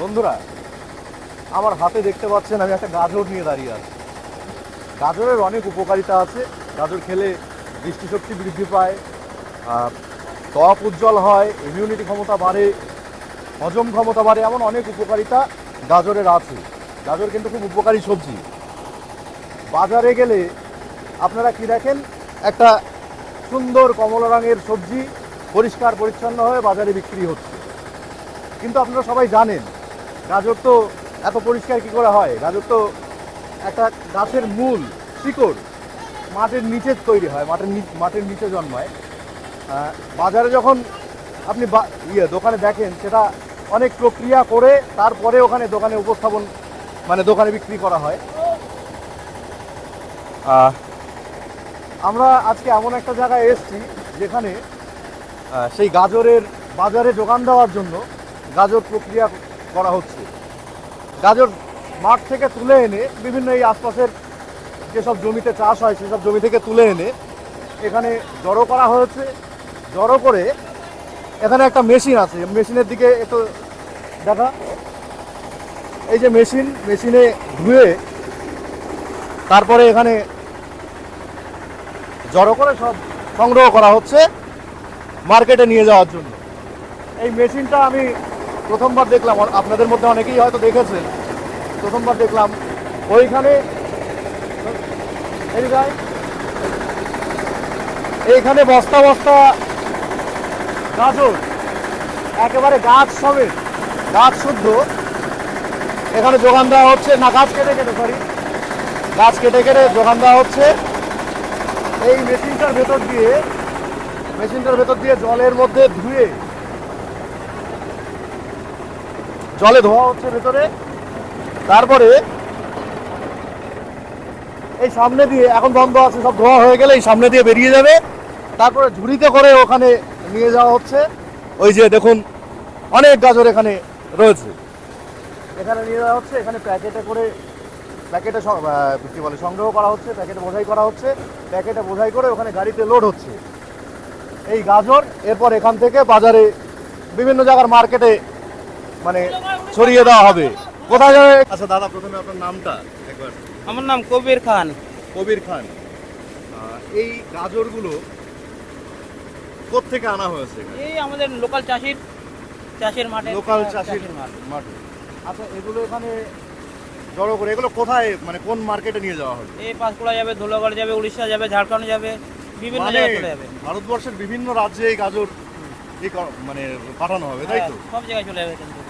বন্ধুরা, আমার হাতে দেখতে পাচ্ছেন আমি একটা গাজর নিয়ে দাঁড়িয়ে আছি। গাজরের অনেক উপকারিতা আছে। গাজর খেলে দৃষ্টিশক্তি বৃদ্ধি পায়, ত্বক উজ্জ্বল হয়, ইমিউনিটি ক্ষমতা বাড়ে, হজম ক্ষমতা বাড়ে, এমন অনেক উপকারিতা গাজরের আছে। গাজর কিন্তু খুব উপকারী সবজি। বাজারে গেলে আপনারা কি দেখেন, একটা সুন্দর কমলা রঙের সবজি পরিষ্কার পরিচ্ছন্ন হয়ে বাজারে বিক্রি হচ্ছে। কিন্তু আপনারা সবাই জানেন গাজর তো এত পরিষ্কার কি করে হয়? গাজর তো একটা গাছের মূল, শিকড় মাটির নিচে তৈরি হয়, মাটির নিচে জন্মায়। বাজারে যখন আপনি দোকানে দেখেন, সেটা অনেক প্রক্রিয়া করে তারপরে ওখানে দোকানে উপস্থাপন, মানে দোকানে বিক্রি করা হয়। আমরা আজকে এমন একটা জায়গায় এসেছি যেখানে সেই গাজরের বাজারে যোগান দেওয়ার জন্য গাজর প্রক্রিয়া করা হচ্ছে। গাজর মাঠ থেকে তুলে এনে বিভিন্ন এই আশপাশের যেসব জমিতে চাষ হয় সেসব জমি থেকে তুলে এনে এখানে জড়ো করা হয়েছে। জড়ো করে এখানে একটা মেশিন আছে, মেশিনের দিকে একটু দেখা। এই যে মেশিনে ধুয়ে তারপরে এখানে জড়ো করে সব সংগ্রহ করা হচ্ছে মার্কেটে নিয়ে যাওয়ার জন্য। এই মেশিনটা আমি প্রথমবার দেখলাম, আপনাদের মধ্যে অনেকেই হয়তো দেখেছেন। প্রথমবার দেখলাম ওইখানে এইখানে বস্তা বস্তা গাজর, একেবারে গাছ সমেত, গাছ শুদ্ধ এখানে যোগান দেওয়া হচ্ছে। না, গাছ কেটে কেটে যোগান দেওয়া হচ্ছে। এই মেশিনটার ভেতর দিয়ে জলের মধ্যে জলে ধোয়া হচ্ছে ভেতরে। তারপরে এই সামনে দিয়ে, এখন বন্ধ আছে, সব ধোয়া হয়ে গেলে এই সামনে দিয়ে বেরিয়ে যাবে। তারপরে ঝুড়িতে করে ওখানে নিয়ে যাওয়া হচ্ছে। ওই যে দেখুন, অনেক গাজর এখানে রয়েছে, এখানে নিয়ে যাওয়া হচ্ছে। এখানে প্যাকেটে কি বলে, সংগ্রহ করা হচ্ছে, প্যাকেটে বোঝাই করা হচ্ছে। প্যাকেটে বোঝাই করে ওখানে গাড়িতে লোড হচ্ছে এই গাজর। এরপর এখান থেকে বাজারে বিভিন্ন জায়গার মার্কেটে মানে ছড়িয়ে দেওয়া হবে। কোথায় যাবে? আচ্ছা দাদা, প্রথমে আপনার নামটা একবার। আমার নাম কবির খান। কবির খান, এই গাজরগুলো কোত্থেকে আনা হয়েছে? এই আমাদের লোকাল চাষির মাঠে। লোকাল চাষির মাঠে। আচ্ছা, এগুলো এখানে জড়ো করে এগুলো কোথায়, মানে কোন মার্কেটে নিয়ে যাওয়া হবে? এই পাঁশকুড়া যাবে, ধুলাগড় যাবে, উড়িষ্যা যাবে, ঝাড়খণ্ড যাবে, বিভিন্ন জায়গায় চলে যাবে। ভারতবর্ষের বিভিন্ন রাজ্যে এই গাজর মানে পাঠানো হবে, তাই তো? সব জায়গায় চলে যাবে কিন্তু।